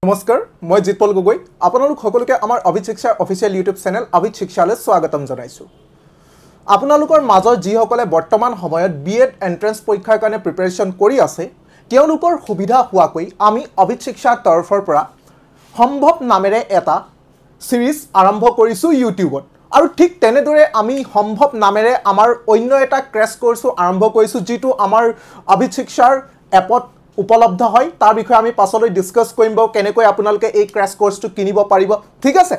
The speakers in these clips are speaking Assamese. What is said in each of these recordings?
নমস্কাৰ মই জিতপল গগৈ আপোনালোক সকলোকে আমাৰ অভিত শিক্ষা অফিচিয়েল ইউটিউব চেনেল অভিত শিক্ষালৈ স্বাগতম জনাইছো আপোনালোকৰ মাজৰ যিসকলে বৰ্তমান সময়ত বিএড এন্ট্ৰেন্স পৰীক্ষাৰ কাৰণে প্ৰিপাৰেচন কৰি আছে তেওঁলোকৰ সুবিধা হোৱাকৈ আমি অভিত শিক্ষাৰ তৰফৰ পৰা সম্ভৱ নামেৰে এটা সিৰিজ আৰম্ভ কৰিছো ইউটিউবত আৰু ঠিক তেনেদৰে আমি সম্ভৱ নামেৰে আমাৰ অন্য এটা ক্ৰেশ কোৰ্সো আৰম্ভ কৰিছো যেটো আমাৰ অভিত শিক্ষাৰ এপত উপলব্ধ হয় তাৰ বিষয়ে আমি পাছলৈ ডিসকাস কৰিম কেনেকৈ আপোনালোকে এই ক্ৰাশ কোৰ্সটো কিনিব পাৰিব ঠিক আছে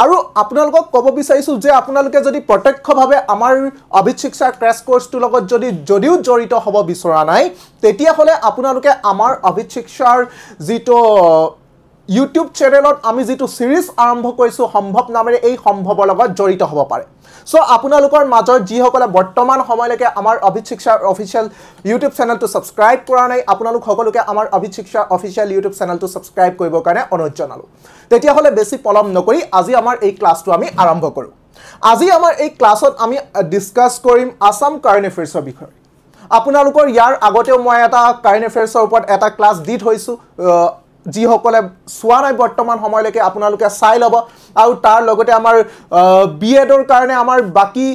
আৰু আপোনালোকক ক'ব বিচাৰিছো যে আপোনালোকে যদি প্ৰত্যক্ষভাৱে আমাৰ অভিত শিক্ষা ক্ৰাশ কোৰ্সটোৰ লগত যদিও জড়িত হ'ব বিচৰা নাই তেতিয়া হলে আপোনালোকে আমাৰ অভিত শিক্ষাৰ যেটো ইউটিউব চেনেলত আমি যেটো সিৰিজ আৰম্ভ কৰিছো সম্ভৱ নামেৰে এই সম্ভৱৰ লগত জড়িত হ'ব পাৰে সো আপোনালোকৰ মাজৰ যিসকলে বৰ্তমান সময়লৈকে আমাৰ অভিত শিক্ষাৰ অফিচিয়েল ইউটিউব চেনেলটো সাবস্ক্ৰাইব কৰা নাই আপোনালোক সকলোকে আমাৰ অভিত শিক্ষাৰ অফিচিয়েল ইউটিউব চেনেলটো সাবস্ক্ৰাইব কৰিবৰ কাৰণে অনুৰোধ জনালো তেতিয়া হলে বেছি পলম নকৰি আজি আমাৰ এই ক্লাছটো আমি আৰম্ভ কৰো আজি আমাৰ এই ক্লাছত আমি ডিসকাস কৰিম আসাম কাৰেণ্ট এফেয়াৰ্ছৰ বিষয়ে আপোনালোকৰ ইয়াৰ আগতেও মই এটা কাৰেণ্ট এফেয়াৰ্ছৰ ওপৰত এটা ক্লাছ দি থৈছো যি সকলে সোৱা নাই বৰ্তমান সময়লৈকে আপোনালোকে চাই লব আৰু তাৰ লগতে আমাৰ বিএডৰ কাৰণে আমাৰ বাকি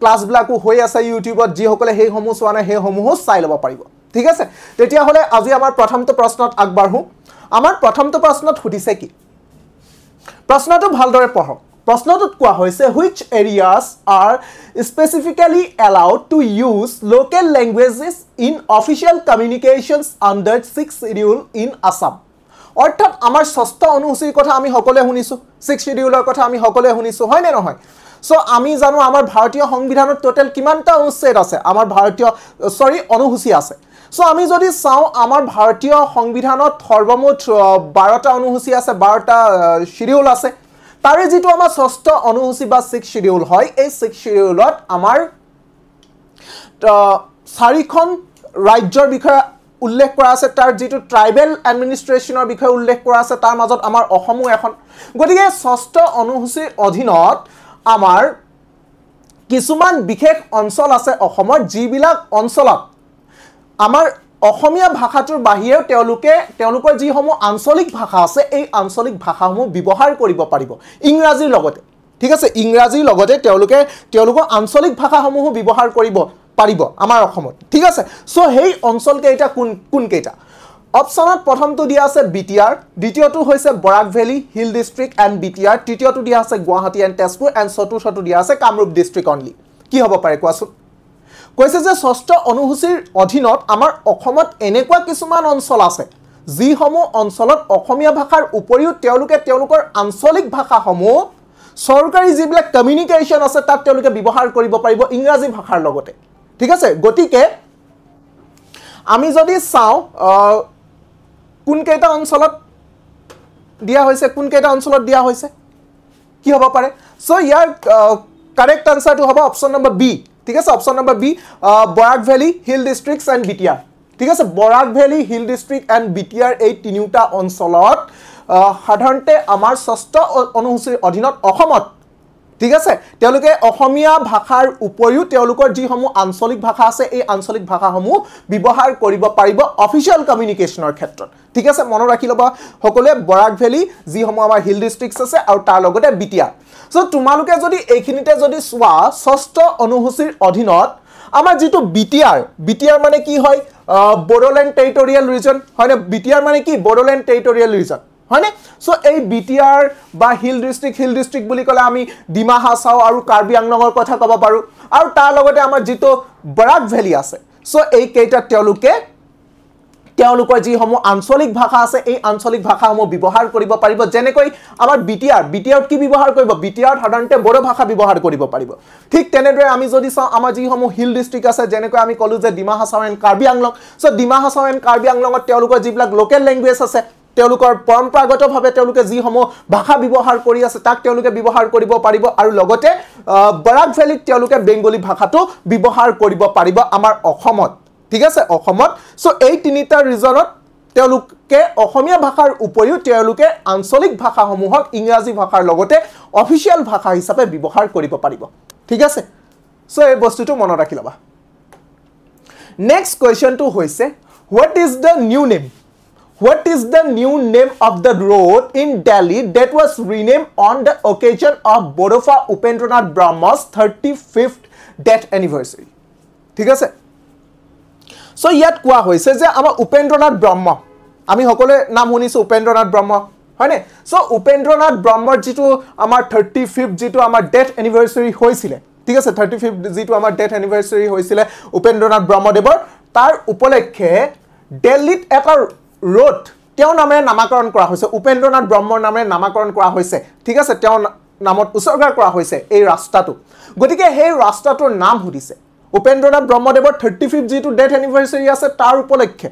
ক্লাছবিলাকো হৈ আছে ইউটিউবত যি সকলে হেই সমূহ সোৱা নাই হেই সমূহ চাই লব পাৰিব ঠিক আছে তেতিয়া হলে আজি আমাৰ প্ৰথমটো প্ৰশ্নত আগবাঢ়ো আমাৰ প্ৰথমটো প্ৰশ্নত সুধিছে কি প্ৰশ্নটো ভালদৰে পঢ়ক প্ৰশ্নটোত কোৱা হৈছে which areas are specifically allowed to use local languages in official communications under 6th schedule in Assam অৰ্থাৎ আমাৰ ষষ্ঠ অনুসূচীৰ কথা আমি সকলোৱে শুনিছো 6 শিডিউলৰ কথা আমি সকলোৱে শুনিছো হয় নে নহয় সো আমি জানো আমাৰ ভাৰতীয় সংবিধানত টোটাল কিমানটা অনুচ্ছেদ আছে আমাৰ ভাৰতীয় অনুসূচী আছে সো আমি যদি চাও আমাৰ ভাৰতীয় সংবিধানত সৰ্বমুঠ 12টা অনুসূচী আছে 12টা শিডিউল আছে তাৰে যেটো আমাৰ ষষ্ঠ অনুসূচী বা 6 শিডিউল হয় এই 6 শিডিউলত আমাৰ চাৰিখন ৰাজ্যৰ বিষয়ে উল্লেখ কৰা আছে তাৰ যেটো ট্ৰাইবেল এডমিনিষ্ট্ৰেচনৰ বিষয়ে উল্লেখ কৰা আছে তাৰ মাজত আমাৰ অসমো এখন গতিকে ষষ্ঠ অনুসূচীৰ অধীনত আমাৰ কিছুমান বিশেষ অঞ্চল আছে অসমৰ যিবিলাক অঞ্চলত আমাৰ অসমীয়া ভাষাটোৰ বাহিৰেও তেওঁলোকৰ যিসমূহ আঞ্চলিক ভাষা আছে এই আঞ্চলিক ভাষাসমূহ ব্যৱহাৰ কৰিব পাৰিব ইংৰাজীৰ লগতে ঠিক আছে ইংৰাজীৰ লগতে তেওঁলোকৰ আঞ্চলিক ভাষাসমূহ ব্যৱহাৰ কৰিব পাৰিব আমাৰ অসমত ঠিক আছে সো হেই অঞ্চল কেইটা কোন কেইটা অপচনত প্ৰথমটো দিয়া আছে বিটিআৰ দ্বিতীয়টো হৈছে Barak valley hill district and BTR তৃতীয়টো দিয়া আছে গুৱাহাটী এণ্ড তেজপুৰ এণ্ড চতুৰ্থটো দিয়া আছে কামৰূপ ডিস্ট্ৰিক্ট অনলি কি হ'ব পাৰে কোৱাচোন কৈছে যে ষষ্ঠ অনুসূচীৰ অধীনত আমাৰ অসমত এনেকুৱা কিছুমান অঞ্চল আছে যিসমূহ অঞ্চলত অসমীয়া ভাষাৰ উপৰিও তেওঁলোকৰ আঞ্চলিক ভাষাসমূহ চৰকাৰী যিবিলাক কমিউনিকেশ্যন আছে তাত তেওঁলোকে ব্যৱহাৰ কৰিব পাৰিব ইংৰাজী ভাষাৰ লগতে ঠিক আছে গতিকে আমি যদি চাও কোন কেইটা অঞ্চলত দিয়া হৈছে কি হ'ব পাৰে সো ইয়াৰ কাৰেক্ট আনসাৰটো হ'ব অপচন নম্বৰ বি ঠিক আছে option number B Barak valley hill districts and BTR ঠিক আছে Barak valley hill district and BTR এই তিনিটা অঞ্চলত সাধাৰণতে আমাৰ ষষ্ঠ অনুসূচীৰ অধীনত অসমত ঠিক আছে তেওঁলোকে অসমীয়া ভাষাৰ উপৰিও তেওঁলোকৰ যিসমূহ আঞ্চলিক ভাষা আছে এই আঞ্চলিক ভাষাসমূহ ব্যৱহাৰ কৰিব পাৰিব অফিচিয়েল কমিউনিকেশ্যনৰ ক্ষেত্ৰত ঠিক আছে মনত ৰাখি লবা সকলোৱে বৰাক ভেলী যিসমূহ আমাৰ হিল ডিস্ট্ৰিক্টস আছে আৰু তাৰ লগতে বিটিআৰ সো তোমালোকে যদি এইখিনিতে যদি সোৱা ষষ্ঠ অনুসূচীৰ অধীনত আমাৰ যেটো বিটিআৰ মানে কি হয় বড়োলেণ্ড টেৰিটৰিয়েল ৰিজন হয় না বিটিআৰ মানে কি বড়োলেণ্ড টেৰিটৰিয়েল ৰিজন হয়নে সো এই বিটিআৰ বা হিল ডিস্ট্ৰিক্ট বুলি কলে আমি ডিমা হাছাও আৰু কাৰ্বি আংলঙৰ কথা ক'ব পাৰো আৰু তাৰ লগতে আমাৰ যেটো বৰাক ভেলী আছে সো এই কেইটা তেওঁলোকৰ যিসমূহ আঞ্চলিক ভাষা আছে এই আঞ্চলিক ভাষাসমূহ ব্যৱহাৰ কৰিব পাৰিব যেনেকৈ আমাৰ বিটিআৰ কি ব্যৱহাৰ কৰিব বিটিআৰ সাধাৰণতে বড়ো ভাষা ব্যৱহাৰ কৰিব পাৰিব ঠিক তেনেদৰে আমি যদি চাও আমাৰ যিসমূহ হিল ডিস্ট্ৰিক্ট আছে যেনেকৈ আমি কলো যে Dima Hasao and Karbi Anglong so Dima Hasao and Karbi আংলঙত তেওঁলোকৰ যিবিলাক লোকেল লেংগুৱেজ আছে তেওঁলোকৰ পৰম্পৰাগতভাৱে তেওঁলোকে যিসমূহ ভাষা ব্যৱহাৰ কৰি আছে তাক তেওঁলোকে ব্যৱহাৰ কৰিব পাৰিব আৰু লগতে বৰাক ভেলীত তেওঁলোকে বেংগলী ভাষাটো ব্যৱহাৰ কৰিব পাৰিব আমাৰ অসমত ঠিক আছে অসমত সো এই তিনিটা ৰিজনত তেওঁলোকে অসমীয়া ভাষাৰ উপৰিও তেওঁলোকে আঞ্চলিক ভাষাসমূহক ইংৰাজী ভাষাৰ লগতে অফিচিয়েল ভাষা হিচাপে ব্যৱহাৰ কৰিব পাৰিব ঠিক আছে সো এই বস্তুটো মনত ৰাখি লবা নেক্সট কোৱেশ্চনটো হৈছে what is the new name What is the new name of the road in Delhi that was renamed on the occasion of Bodofa Upendranath Brahma's 35th death anniversary? ঠিক আছে সো ইয়াত কোৱা হৈছে যে আমাৰ উপেন্দ্ৰনাথ ব্ৰহ্ম আমি সকলোৱে নাম শুনিছো উপেন্দ্ৰনাথ ব্ৰহ্ম হয়নে সো উপেন্দ্ৰনাথ ব্ৰহ্মৰ যেটো আমাৰ 35th যেটো আমাৰ ডেথ এনিভাৰ্সাৰী হৈছিল ঠিক আছে 35th যেটো আমাৰ ডেথ এনিভাৰ্সাৰী হৈছিল উপেন্দ্ৰনাথ ব্ৰহ্মদেৱৰ তাৰ উপলক্ষে দিল্লীত এটা ৰোড তেওঁ নামে নামকৰণ কৰা হৈছে উপেন্দ্ৰনাথ ব্ৰহ্মৰ নামে নামকৰণ কৰা হৈছে ঠিক আছে তেওঁ নামত উৎসৰ্গা কৰা হৈছে এই ৰাস্তাটো গতিকে সেই ৰাস্তাটোৰ নাম সুধিছে উপেন্দ্ৰনাথ ব্ৰহ্মদেৱৰ 35th যেটো ডেথ এনিভাৰ্সাৰী আছে তাৰ উপলক্ষে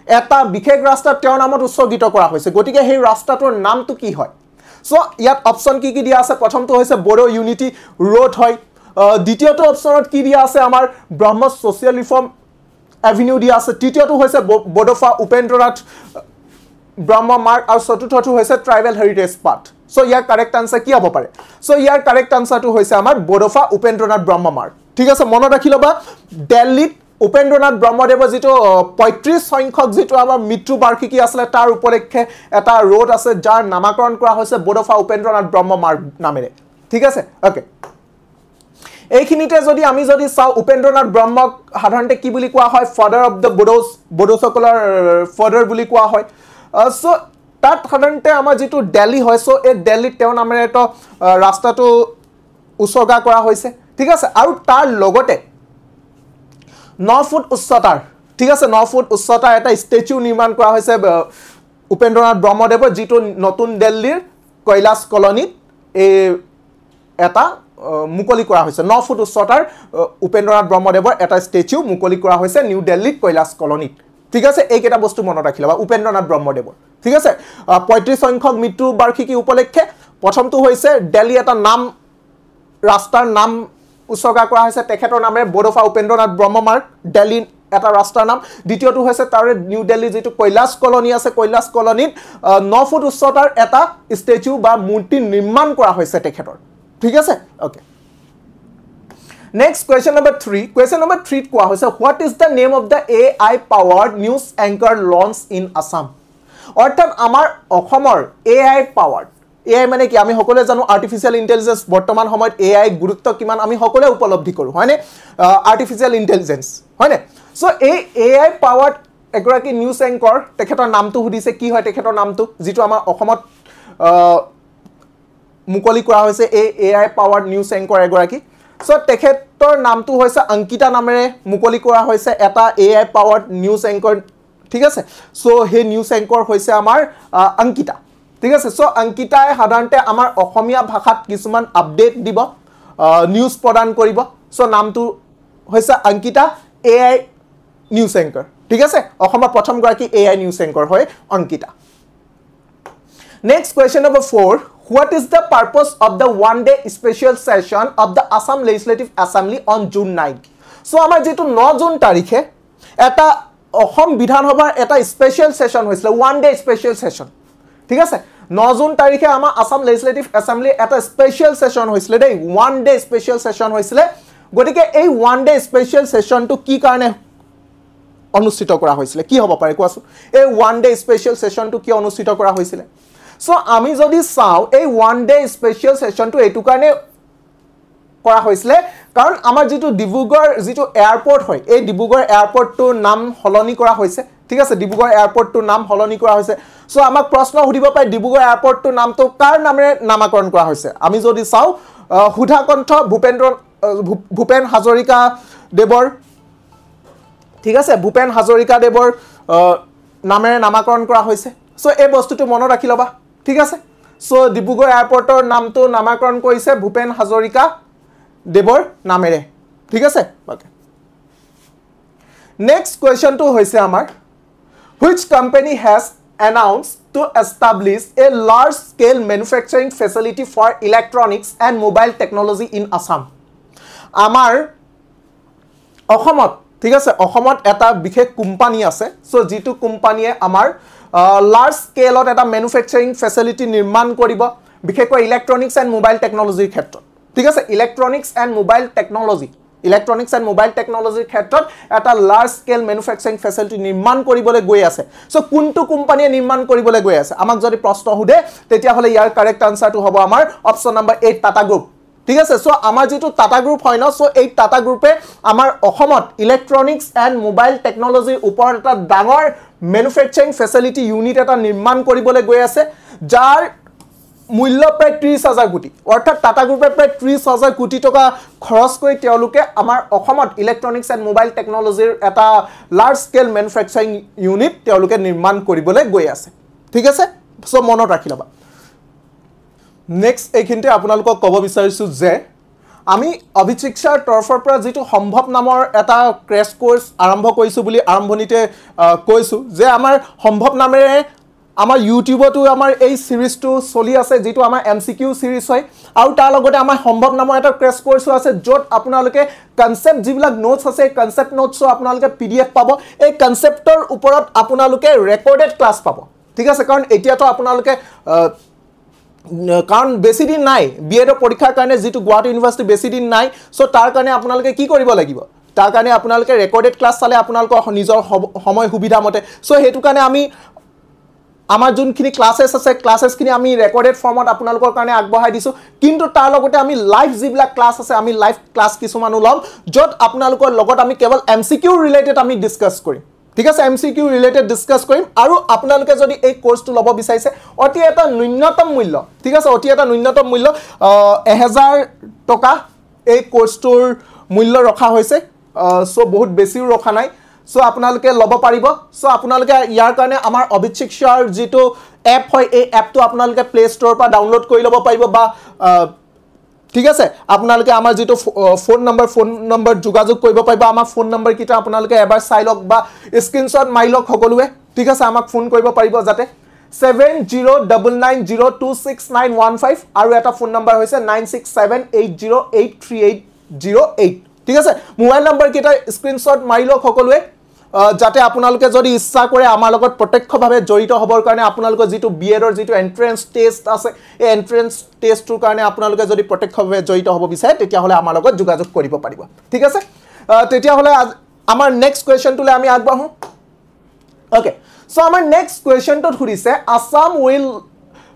এটা বিশেষ ৰাস্তা তেওঁৰ নামত উৎসৰ্গিত কৰা হৈছে গতিকে সেই ৰাস্তাটোৰ নামটো কি হয় সো ইয়াত অপচন কি দিয়া আছে প্ৰথমটো হৈছে বড়ো ইউনিটি ৰোড হয় দ্বিতীয়টো অপচনত কি দিয়া আছে আমাৰ ব্ৰহ্ম সোশিয়াল ৰিফৰ্ম এভিনিউ দিয়া আছে তৃতীয়টো হৈছে বডোফা উপেন্দ্ৰনাথ ব্ৰহ্ম মাৰ্গ আৰু চতুৰ্থটো হৈছে ট্ৰাইবেল হেৰিটেজ পাথ সো ইয়াৰ কাৰেক্ট আনসাৰ কি হ'ব পাৰে সো ইয়াৰ কাৰেক্ট আনসাৰটো হৈছে আমাৰ বডোফা উপেন্দ্ৰনাথ ব্ৰহ্ম মাৰ্গ ঠিক আছে মনত ৰাখি লবা দিল্লীত উপেন্দ্ৰনাথ ব্ৰহ্মদেৱৰ যেটো 35 সংখ্যক যেটো আমাৰ মৃত্যু বাৰ্ষিকী আছিল তাৰ উপলক্ষে এটা ৰোড আছে যাৰ নামকৰণ কৰা হৈছে বডোফা উপেন্দ্ৰনাথ ব্ৰহ্ম মাৰ্গ নামেৰে ঠিক আছে ওকে এইখিনিতে যদি আমি যদি চাও উপেন্দ্ৰনাথ ব্ৰহ্মক সাধাৰণতে কি বুলি কোৱা হয় ফাদাৰ অফ দ্য বডোসকলৰ ফাদাৰ বুলি কোৱা হয় সো তাত সাধাৰণতে আমাৰ যেটো দিল্লী হয় সো এই দিল্লীত তেওঁ নামেৰে এটা ৰাস্তাটো উৎসৰ্গা কৰা হৈছে ঠিক আছে আৰু তাৰ লগতে 9 ফুট উচ্চতাৰ ঠিক আছে 9 ফুট উচ্চতাৰ এটা স্ট্যাচু নিৰ্মাণ কৰা হৈছে উপেন্দ্ৰনাথ ব্ৰহ্মদেৱৰ যেটো নতুন দিল্লীৰ কৈলাশ কলনীত এই এটা মুকলি কৰা হৈছে 9 ফুট উচ্চতাৰ উপেন্দ্ৰনাথ ব্ৰহ্মদেৱৰ এটা স্ট্যাচু মুকলি কৰা হৈছে নিউ দিল্লীত কৈলাশ কলনীত ঠিক আছে এই কেটা বস্তু মনত ৰাখিলা উপেন্দ্ৰনাথ ব্ৰহ্মদেৱৰ ঠিক আছে 35 সংখ্যক মৃত্যু বাৰ্ষিকী উপলক্ষে প্ৰথমটো হৈছে দিল্লী এটা নাম ৰাস্তাৰ নাম উৎসৰ্গা কৰা হৈছে তেখেতৰ নামে বডোফা উপেন্দ্ৰনাথ ব্ৰহ্ম মাৰ্গ দিল্লী এটা ৰাস্তাৰ নাম দ্বিতীয়টো হৈছে তাৰে নিউ দিল্লী যেটো কৈলাশ কলনী আছে কৈলাশ কলনীত 9 ফুট উচ্চতাৰ এটা স্ট্যাচু বা মূৰ্তি নিৰ্মাণ কৰা হৈছে তেখেতৰ ঠিক আছে okay next question number 3 question number 3 কোৱা হৈছে what is the name of the AI powered news anchor launch in Assam অৰ্থাৎ আমাৰ অসমৰ AI পাৱাৰ্ড AI মানে কি আমি সকলোৱে জানো আৰ্টিফিশিয়াল ইন্টেলিজেন্স বৰ্তমান সময়ত AI গুৰুত্ব কিমান আমি সকলোৱে উপলব্ধি কৰো হয়নে আৰ্টিফিশিয়াল ইন্টেলিজেন্স হয়নে সো এই AI পাৱাৰ্ড এগৰাকী নিউজ এংকৰ তেখেতৰ নামটো সুধিছে কি হয় তেখেতৰ নামটো যেটো আমাৰ অসমত মুকলি কৰা হৈছে এই AI পাৱাৰ্ড নিউজ এংকৰ এগৰাকী সো তেখেতৰ নামটো হৈছে অংকিতা নামেৰে মুকলি কৰা হৈছে এটা AI পাৱাৰ্ড নিউজ এংকৰ ঠিক আছে সো হে নিউজ এংকৰ হৈছে আমাৰ অংকিতা ঠিক আছে সো অংকিতাই সাধাৰণতে আমাৰ অসমীয়া ভাষাত কিছুমান আপডেট দিব নিউজ প্ৰদান কৰিব সো নামটো হৈছে অংকিতা AI নিউজ এংকৰ ঠিক আছে অসমৰ প্ৰথম গৰাকী AI নিউজ এংকৰ হয় Ankita next question number 4 What is the purpose of the one-day special session of the Assam Legislative Assembly on June 9? So, আমাৰ যেটো 9 জুন তাৰিখে এটা অসম বিধানসভাৰ এটা স্পেশাল সেশন হৈছিল one-day special session ঠিক আছে 9 জুন তাৰিখে আমাৰ আসাম লেজিসলেটিভ এসেম্বলি এটা স্পেশাল সেশন হৈছিল দেই one-day special session হৈছিল গতিকে এই one-day special sessionটো কি কাৰণে অনুষ্ঠিত কৰা হৈছিল কি হ'ব পাৰে কোৱাচোন এই one-day special sessionটো কি অনুষ্ঠিত কৰা হৈছিল সো আমি যদি চাও এই one-day special sessionটো এটু কাৰণে কৰা হৈছিল কাৰণ আমাৰ যেটো ডিব্ৰুগড় যেটো এয়াৰপোৰ্ট হয় এই ডিব্ৰুগড় এয়াৰপোৰ্টটোৰ নাম হলনি কৰা হৈছে ঠিক আছে ডিব্ৰুগড় এয়াৰপোৰ্টটোৰ নাম হলনি কৰা হৈছে সো আমাক প্ৰশ্ন সুধিব পায় ডিব্ৰুগড় এয়াৰপোৰ্টটোৰ নামটো কাৰ নামেৰে নামকৰণ কৰা হৈছে আমি যদি চাও হুধাকণ্ঠ ভূপেন হাজৰিকা দেৱৰ ঠিক আছে ভূপেন হাজৰিকা দেৱৰ নামেৰে নামকৰণ কৰা হৈছে সো এই বস্তুটো মনত ৰাখি লবা ঠিক আছে সো ডিব্ৰুগড় এয়াৰপোৰ্টৰ নামটো নামকৰণ কৰিছে ভূপেন হাজৰিকা দেৱৰ নামেৰে ঠিক আছে ওকে নেক্সট কোৱেশ্চনটো হৈছে আমাৰ which company has announced to establish a large scale manufacturing facility for electronics and mobile technology in Assam আমাৰ অসমত ঠিক আছে অসমত এটা বিশেষ কোম্পানী আছে সো যেটো কোম্পানীয়ে আমাৰ লাৰ্জ স্কেলত এটা ম্যানুফ্যাকচাৰিং ফেসিলিটি নিৰ্মাণ কৰিব বিশেষকৈ ইলেক্ট্ৰনিক্স এণ্ড মোবাইল টেকনলজিৰ ক্ষেত্ৰত ঠিক আছে electronics and mobile technology electronics and mobile টেকনলজিৰ ক্ষেত্ৰত এটা লাৰ্জ স্কেল মেনুফেকচাৰিং ফেচিলিটি নিৰ্মাণ কৰিবলৈ গৈ আছে সো কোনটো কোম্পানীয়ে নিৰ্মাণ কৰিবলৈ গৈ আছে আমাক যদি প্ৰশ্ন হুদে তেতিয়া হলে ইয়াৰ কাৰেক্ট আনসাৰটো হ'ব আমাৰ অপচন নম্বৰ 8 টাটা গ্ৰুপ ঠিক আছে সো আমাৰ যেটো টাটা গ্ৰুপ হয় ন সো এই টাটা গ্ৰুপে আমাৰ অসমত ইলেক্ট্ৰনিক্স এণ্ড মোবাইল টেকনলজিৰ ওপৰত এটা ডাঙৰ মেনুফেকচাৰিং ফেচিলিটি ইউনিট এটা নিৰ্মাণ কৰিবলৈ গৈ আছে যাৰ মূল্য প্ৰায় 30,000 কোটি অৰ্থাৎ টাটা গ্ৰুপে প্ৰায় 30,000 কোটি টকা খৰচ কৰি তেওঁলোকে আমাৰ অসমত ইলেক্ট্ৰনিক্স এণ্ড মোবাইল টেকনলজিৰ এটা লাৰ্জ স্কেল মেনুফেকচাৰিং ইউনিট তেওঁলোকে নিৰ্মাণ কৰিবলৈ গৈ আছে ঠিক আছে সো মনত ৰাখি লবা নেক্সট এইখিনতে আপোনালোকক ক'ব বিচাৰিছো যে আমি অভিচিক্ষাৰ তৰফৰ পৰা যেটো সম্ভৱ নামৰ এটা ক্ৰেশ কোৰ্স আৰম্ভ কৰিছো বুলি আৰম্ভণিতে কৈছো যে আমাৰ সম্ভৱ নামেৰে আমাৰ ইউটিউবতো আমাৰ এই সিৰিজটো চলি আছে যেটো আমাৰ এমসিকিউ সিৰিজ হয় আৰু তাৰ লগতে আমাৰ সম্ভৱ নামৰ এটা ক্ৰেশ কোৰ্সো আছে যত আপোনালোকে কনসেপ্ট যিবিলাক নোটস আছে কনসেপ্ট নোটসও আপোনালোকে পিডিএফ পাব এই কনসেপ্টৰ ওপৰত আপোনালোকে ৰেকৰ্ডেড ক্লাছ পাব ঠিক আছে কাৰণ এতিয়াতো আপোনালোকে কাৰণ বেছি দিন নাই বিএড পৰীক্ষাৰ কাৰণে যেটো গুৱাহাটী ইউনিভাৰ্সিটি বেছি দিন নাই সো তাৰ কাৰণে আপোনালোকে কি কৰিব লাগিব তাৰ কাৰণে আপোনালোকে ৰেকৰ্ডেড ক্লাছ চালে আপোনালোকৰ নিজৰ সময় সুবিধা মতে সো হেতু কাৰণে আমি আমাৰ যোনখিনি ক্লাसेस আছে ক্লাसेसখিনি আমি ৰেকৰ্ডেড ফৰ্মত আপোনালোকৰ কাৰণে আগবঢ়াই দিছো কিন্তু তাৰ লগতে আমি লাইভ যিবিলাক ক্লাছ আছে আমি লাইভ ক্লাছ কিছুমান উলাম যত আপোনালোকৰ লগত আমি কেৱল এমসিকিউ ৰিলেটেড আমি ডিসকাস কৰিম ঠিক আছে এমসিকিউ ৰিলেটেড ডিসকাস কৰিম আৰু আপোনালোকে যদি এই কোৰ্সটো লব বিচাৰিছে অতি এটা ন্যূনতম মূল্য ঠিক আছে অতি এটা ন্যূনতম মূল্য 1000 টকা এই কোৰ্সটোৰ মূল্য ৰখা হৈছে সো বহুত বেছিও ৰখা নাই সো আপোনালোকে লব পাৰিব সো আপোনালোকে ইয়াৰ কাৰণে আমাৰ অভিচিক্ষাৰ যেটো এপ হয় এই এপটো আপোনালোকে প্লে ষ্টৰৰ পৰা ডাউনলোড কৰি লব পাৰিব বা ঠিক আছে আপোনালোকে আমাৰ যেটো ফোন নম্বৰ যোগাযোগ কৰিব পাৰিব আমাৰ ফোন নম্বৰ কিটা আপোনালোকে এবাৰ চাই লওক বা স্ক্ৰিনশ্বট মাৰি লওক সকলোৱে ঠিক আছে আমাক ফোন কৰিব পাৰিব যাতে 7099026915 আৰু এটা ফোন নম্বৰ হৈছে 9678083808 ঠিক আছে মোবাইল নম্বৰ কিটা স্ক্ৰিনশ্বট মাৰি লওক সকলোৱে যাতে আপোনালোকে যদি ইচ্ছা কৰে আমাৰ লগত প্ৰত্যক্ষভাৱে জড়িত হ'বৰ কাৰণে আপোনালোকৰ যেটো বিএডৰ যেটো এন্ট্ৰেন্স টেষ্ট আছে এই এন্ট্ৰেন্স টেষ্টৰ কাৰণে আপোনালোকে যদি প্ৰত্যক্ষভাৱে জড়িত হ'ব বিচাৰে তেতিয়া হলে আমাৰ লগত যোগাযোগ কৰিব পাৰিব ঠিক আছে তেতিয়া হলে আমাৰ নেক্সট কোৱেশ্চনটোলে আমি আগবাঢ়ো ওকে সো আমাৰ নেক্সট কোৱেশ্চনটো ধৰিছে Assam will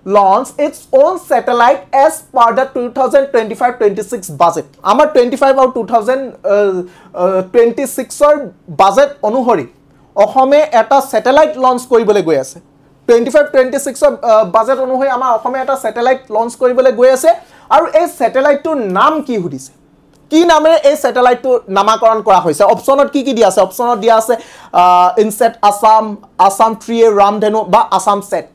launch its own satellite as per the 2025-26 budget. Amar 25 or 2026 or budget অনুহৰি অসমে এটা স্যাটেলাইট লঞ্চ কৰিবলৈ গৈ আছে 25-26 budget অনুহৰি আমাৰ অসমে এটা স্যাটেলাইট লঞ্চ কৰিবলৈ গৈ আছে আৰু এই স্যাটেলাইটৰ নাম কি হদিছে কি নামে এই স্যাটেলাইটৰ নামকৰণ কৰা হৈছে অপচনত কি দিয়া আছে অপচনত দিয়া আছে ইনসেট আসাম 3A ৰামধেনু বা আসাম সেট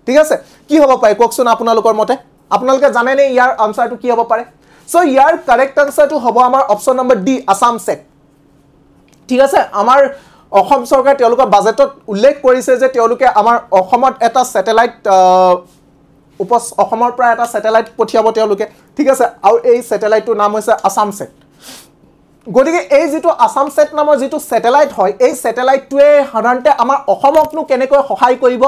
ঠিক আছে কি হ'ব পায় কোকচোন আপোনালোকৰ মতে আপোনালোকে জানে নে ইয়াৰ আনসাৰটো কি হ'ব পাৰে সো ইয়াৰ কাৰেক্ট আনসাৰটো হ'ব আমাৰ option number D Assam set ঠিক আছে আমাৰ অসম চৰকাৰ তেওঁলোকৰ বাজেটত উল্লেখ কৰিছে যে তেওঁলোকে আমাৰ অসমত এটা স্যাটেলাইট অসমৰ পৰা এটা স্যাটেলাইট পঠিয়াব তেওঁলোকে ঠিক আছে আৰু এই স্যাটেলাইটৰ নাম হৈছে আসাম সেট গতিকে এই যেটো আসাম সেট নামৰ যেটো স্যাটেলাইট হয় এই স্যাটেলাইটটোৱে সাধাৰণতে আমাৰ অসমকনো কেনেকৈ সহায় কৰিব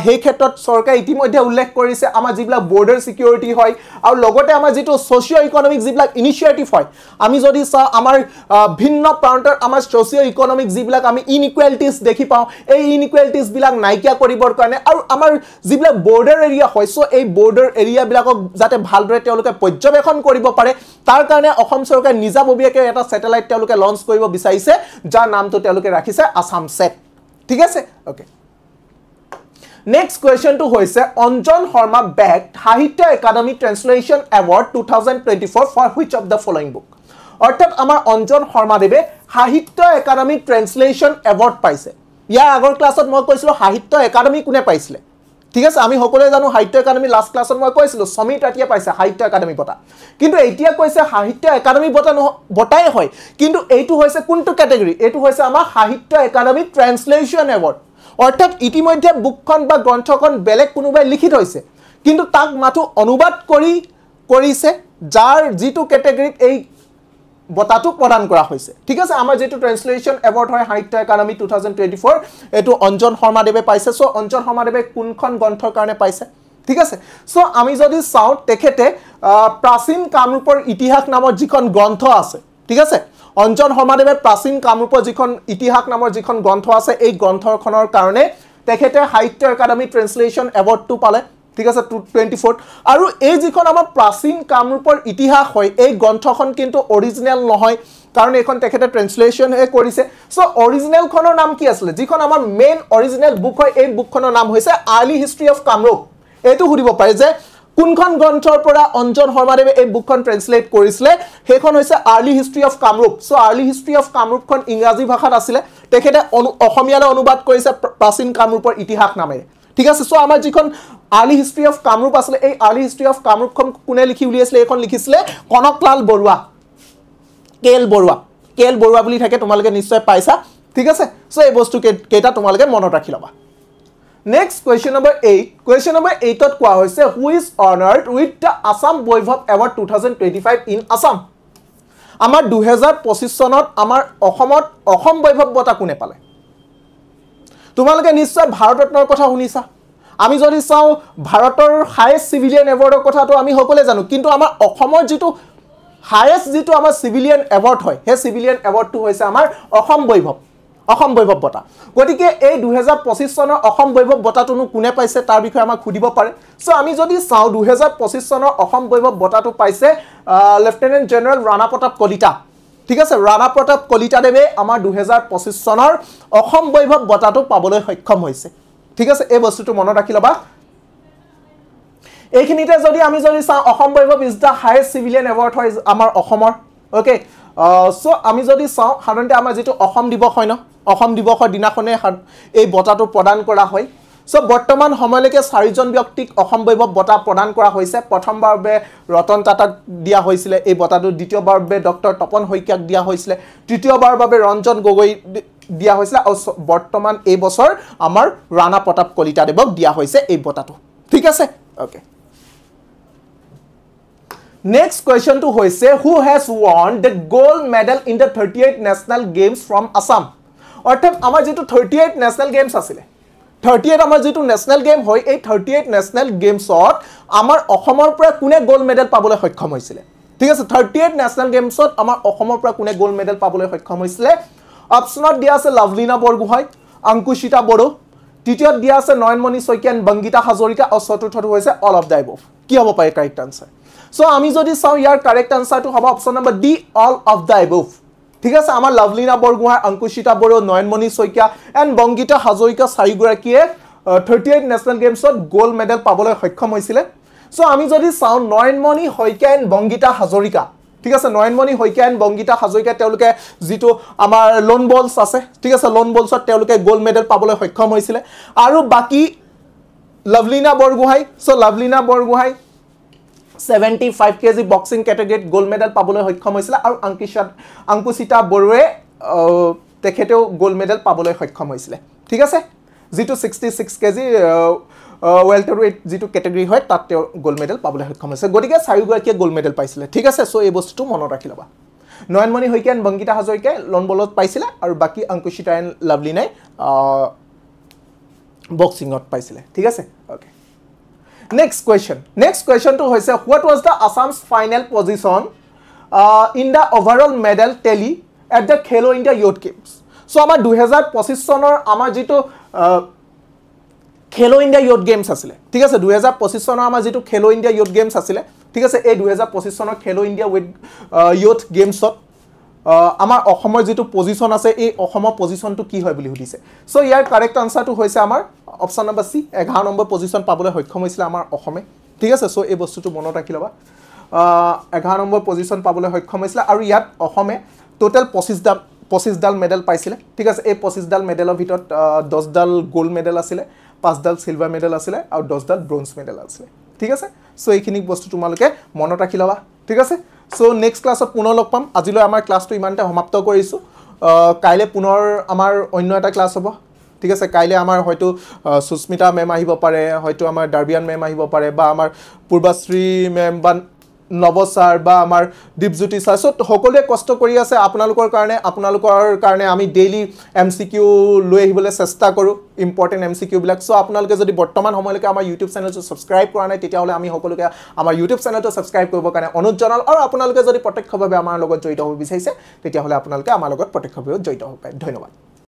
সেই ক্ষেত্ৰত সৰকাৰ ইতিমধ্যে উল্লেখ কৰিছে আমাৰ যিবিলাক বৰ্ডাৰ সিকিউৰিটি হয় আৰু লগতে আমাৰ যেটো সোশিও ইকোনমিক যিবিলাক ইনিশিয়েটিভ হয় আমি যদি সা আমাৰ ভিন্ন প্ৰান্তৰ আমাৰ সোশিও ইকোনমিক যিবিলাক আমি ইনইকুৱেলিটিজ দেখি পাওঁ এই ইনইকুৱেলিটিজ বিলাক নাইকিয়া কৰিবৰ কাৰণে আৰু আমাৰ যিবিলাক বৰ্ডাৰ এৰিয়া হয় সো এই বৰ্ডাৰ এৰিয়া বিলাকক যাতে ভালদৰে তেওঁলোকে পৰ্যবেক্ষণ কৰিব পাৰে তাৰ কাৰণে অসম চৰকাৰ নিজাববীয়াকৈ এটা স্যাটেলাইট তেওঁলোকে লঞ্চ কৰিব বিচাৰিছে যাৰ নামটো তেওঁলোকে ৰাখিছে আসাম সেট ঠিক আছে okay Next question to hoise Anjan Sharma bagged Sahitya Academy Translation Award 2024 for which of the following book? অর্থাৎ আমাৰ অঞ্জন শৰ্মা দেৱে সাহিত্য একাডেমি ট্ৰান্সলেশন এৱাৰ্ড পাইছে ইয়াৰ আগৰ ক্লাছত মই কৈছিলো সাহিত্য একাডেমি কোনে পাইছিলে ঠিক আছে আমি সকলোৱে জানো সাহিত্য একাডেমি লাষ্ট ক্লাছত মই কৈছিলো সমীৰ তাতিয়া পাইছে সাহিত্য একাডেমি বঁটা কিন্তু এতিয়া কৈছে সাহিত্য একাডেমি বঁটাই হয় কিন্তু এইটো হৈছে কোনটো ক্যাটাগৰী এইটো হৈছে আমাৰ সাহিত্য একাডেমি ট্ৰান্সলেশন এৱাৰ্ড অৰ্থাৎ ইতিমধ্যে বুকখন বা গ্ৰন্থখন বেলেগ কোনোবাই লিখি থৈছে কিন্তু তাক মাথো অনুবাদ কৰিছে যাৰ যেটো ক্যাটাগৰীত এই বঁটাটো প্ৰদান কৰা হৈছে ঠিক আছে আমাৰ যেটো ট্ৰান্সলেশন এৱাৰ্ড হয় সাহিত্য একাডেমি 2024 এটো অঞ্জন শৰ্মা দেৱে পাইছে সো অঞ্জন শৰ্মা দেৱে কোনখন গ্ৰন্থৰ কাৰণে পাইছে ঠিক আছে সো আমি যদি চাও তেখেতে প্ৰাচীন কামৰূপৰ ইতিহাস নামৰ যিখন গ্ৰন্থ আছে ঠিক আছে অঞ্জন শৰ্মাদেৱে প্ৰাচীন কামৰূপৰ যিখন ইতিহাস নামৰ যিখন গ্ৰন্থ আছে এই গ্ৰন্থখনৰ কাৰণে তেখেতে সাহিত্য একাডেমি ট্ৰেন্সলেশ্যন এৱাৰ্ডটো পালে ঠিক আছে 24 আৰু এই যিখন আমাৰ প্ৰাচীন কামৰূপৰ ইতিহাস হয় এই গ্ৰন্থখন কিন্তু অৰিজিনেল নহয় কাৰণ এখন তেখেতে ট্ৰান্সলেচন হে কৰিছে সো অৰিজিনেল খনৰ নাম কি আছিল যিখন আমাৰ মেইন অৰিজিনেল বুক হয় এই বুকখনৰ নাম হৈছে আৰ্লি হিষ্ট্ৰী অফ কামৰূপ এটো সুধিব পাৰে যে কোনখন গ্ৰন্থৰ পৰা অঞ্জন শৰ্মাদেৱে এই বুকখন ট্ৰান্সলেট কৰিছিলে হেখন হৈছে early history of Kamrup so early history of কামৰূপখন ইংৰাজী ভাষাত আছিল তেখেতে অসমীয়ালৈ অনুবাদ কৰিছে প্ৰাচীন কামৰূপৰ ইতিহাস নামেৰে ঠিক আছে সো আমাৰ যিখন আৰ্লি হিষ্ট্ৰী অফ কামৰূপ আছিল এই আৰ্লি হিষ্ট্ৰী অফ কামৰূপখন কোনে লিখি উলিয়াইছিল এখন লিখিছিলে কনকলাল বৰুৱা কেল বৰুৱা বুলি থাকে তোমালোকে নিশ্চয় পাইছা ঠিক আছে সো এই বস্তু কেটা তোমালোকে মনত ৰাখি লবা next question number 8 question number 8 ত কোৱা হৈছে who is honoured with the Assam Baibhav award 2025 in Assam আমাৰ 2025 চনত আমাৰ অসমত অসম বৈভৱ বঁটা কোনে পালে তোমালোকে নিশ্চয় ভাৰতৰত্নৰ কথা শুনিছা আমি যদি চাও ভাৰতৰ হাইয়েষ্ট সিভিলিয়ান এৱাৰ্ডৰ কথাটো আমি সকলোৱে জানো কিন্তু আমাৰ অসমৰ যেটো হাইয়েষ্ট যেটো আমাৰ সিভিলিয়ান এৱাৰ্ড হয় হে সিভিলিয়ান এৱাৰ্ডটো হৈছে আমাৰ অসম বৈভৱ বঁটা গতিকে এই 2025 চনৰ অসম বৈভৱ বঁটাটোনো কোনে পাইছে তাৰ বিষয়ে আমাক খুদিব পাৰে সো আমি যদি চাও 2025 চনৰ অসম বৈভৱ বঁটাটো পাইছে লেফটেনেণ্ট জেনেৰেল ৰাণা প্ৰতাপ কলিতা ঠিক আছে ৰাণা প্ৰতাপ কলিতা দেৱে আমাৰ 2025 চনৰ অসম বৈভৱ বঁটাটো পাবলৈ সক্ষম হৈছে ঠিক আছে এই বস্তুটো মনত ৰাখি লবা এইখিনিতে যদি আমি যদি চাও Asom Baibhav is the highest civilian award হয় আমাৰ অসমৰ ওকে সো আমি যদি চাও সাধাৰণতে আমাৰ যেটো অসম দিৱস হয় ন অসম দিৱসৰ দিনাখনে এই বঁটাটো প্ৰদান কৰা হয় সো বৰ্তমান সময়লৈকে 4 জন ব্যক্তিক অসম বৈভৱ বঁটা প্ৰদান কৰা হৈছে প্ৰথমবাৰ বাবে ৰতন টাটাক দিয়া হৈছিল এই বঁটাটো দ্বিতীয়বাৰ বাবে ডক্টৰ তপন শইকীয়াক দিয়া হৈছিল তৃতীয়বাৰ বাবে ৰঞ্জন গগৈ দিয়া হৈছিল আৰু বৰ্তমান এই বছৰ আমাৰ ৰাণা প্ৰতাপ কলিতা দেৱক দিয়া হৈছে এই বঁটাটো ঠিক আছে okay Next question to hoise who has won the gold medal in the 38 national games from Assam অর্থাৎ আমাৰ যেটো 38 national games আছিল 38 আমাৰ যেটো national game হয় এই 38 national gamesত আমাৰ অসমৰ পৰা কোনে গোল্ড মেডেল পাবলৈ সক্ষম হৈছিল ঠিক আছে 38 national gamesত আমাৰ অসমৰ পৰা কোনে গোল্ড মেডেল পাবলৈ সক্ষম হৈছিল অপচনত দিয়া আছে লাভলিনা বৰগোহাঁই অংকুশিতা বড়ো তৃতীয়ত দিয়া আছে নয়নমণি শইকীয়া বংগীতা হাজৰিকা আৰু চতুৰ্থটো হৈছে অল অফ দ্য এবভ কি হ'ব পাৰে কাৰেক্ট আনসাৰ সো আমি যদি চাও ইয়াৰ কাৰেক্ট আনসাৰটো হ'ব option number D all of the above ঠিক আছে আমাৰ লাভলিনা বৰগোহাঁই অংকুশিতা বড়ো নয়নমণি শইকীয়া এন্ড বংগীতা হাজৰিকা চাৰিগৰাকীয়ে 38 ন্যাশনাল গেমছত গোল্ড মেডেল পাবলৈ সক্ষম হৈছিল সো আমি যদি চাও নয়নমণি শইকীয়া এন্ড বংগীতা হাজৰিকা ঠিক আছে নয়নমণি শইকীয়া এন্ড বংগীতা হাজৰিকা তেওঁলোকে যেটো আমাৰ লোন বলস আছে ঠিক আছে লোন বলসত তেওঁলোকে গোল্ড মেডেল পাবলৈ সক্ষম হৈছিল আৰু বাকি Lovlina Borgohain so Lovlina Borgohain 75 kg boxing category gold medal পাবলৈ সক্ষম হৈছিল আৰু অংকুশিতা বড়োৱে তেখেতেও গোল্ড মেডেল পাবলৈ সক্ষম হৈছিল ঠিক আছে যেটো 66 kg welterweight যেটো ক্যাটাগরি হয় তাত গোল্ড মেডেল পাবলৈ সক্ষম হৈছে গতিকে চাৰিগৰাকীয়ে গোল্ড মেডেল পাইছিল ঠিক আছে সো এই বস্তুটো মনত ৰাখি লবা নয়নমণি শইকীয়া বংগীতা হাজৰিকাই লন বলত পাইছিল আৰু বাকি অংকুশিতা এণ্ড লাভলিনাই বক্সিংত পাইছিল ঠিক আছে okay Next question to hoise what was the Assam's final position in the overall medal tally at the Khelo India Youth Games so amar 2025 sonor amar jito Khelo India Youth Games asile thik ase 2025 sonor amar jito Khelo India Youth Games asile thik ase ei 2025 sonor Khelo India Youth Games আমাৰ অসমৰ যেটো পজিশন আছে এই অসমৰ পজিশনটো কি হয় বুলি হুদিছে সো ইয়াৰ কাৰেক্ট আনসাৰটো হৈছে আমাৰ অপশন নম্বৰ সি 11 নম্বৰ পজিশন পাবলৈ সক্ষম হৈছিল আমাৰ অসমে ঠিক আছে সো এই বস্তুটো মনত ৰাখি লবা 11 নম্বৰ পজিশন পাবলৈ সক্ষম হৈছিল আৰু ইয়াত অসমে টোটাল 25 ডাল মেডেল পাইছিল ঠিক আছে এই 25 ডাল মেডেলৰ ভিতৰত 10 ডাল গোল্ড মেডেল আছিল 5 ডাল সিলভাৰ মেডেল আছিল আৰু 10 ডাল ব্ৰঞ্জ মেডেল আছিল ঠিক আছে সো এইখিনি বস্তু তোমালোকে মনত ৰাখি লবা ঠিক আছে সো নেক্সট ক্লাছত পুনৰ লগ পাম আজিলৈ আমাৰ ক্লাছটো ইমানতে সমাপ্ত কৰিছো কাইলে পুনৰ আমাৰ অন্য এটা ক্লাছ হ'ব ঠিক আছে কাইলে আমাৰ হয়তো সুস্মিতা মেম আহিব পাৰে হয়তো আমাৰ ডাৰবিয়ান মেম আহিব পাৰে বা আমাৰ পূৰ্বাশ্ৰী মেম বা নৱ ছাৰ বা আমাৰ দীপজ্যোতি ছাৰ চ' সকলোৱে কষ্ট কৰি আছে আপোনালোকৰ কাৰণে আমি ডেইলি MCQ লৈ আহিবলৈ চেষ্টা কৰোঁ ইম্পৰ্টেণ্ট MCQ বিলাক চ' আপোনালোকে যদি বৰ্তমান সময়লৈকে আমাৰ ইউটিউব চেনেলটো ছাবস্ক্ৰাইব কৰা নাই তেতিয়াহ'লে আমি সকলোকে আমাৰ ইউটিউব চেনেলটো ছাবস্ক্ৰাইব কৰিবৰ কাৰণে অনুৰোধ জনালোঁ আৰু আপোনালোকে যদি প্ৰত্যক্ষভাৱে আমাৰ লগত জড়িত হ'ব বিচাৰিছে তেতিয়াহ'লে আপোনালোকে আমাৰ লগত প্ৰত্যক্ষভাৱে জড়িত হ'ব পাৰে ধন্যবাদ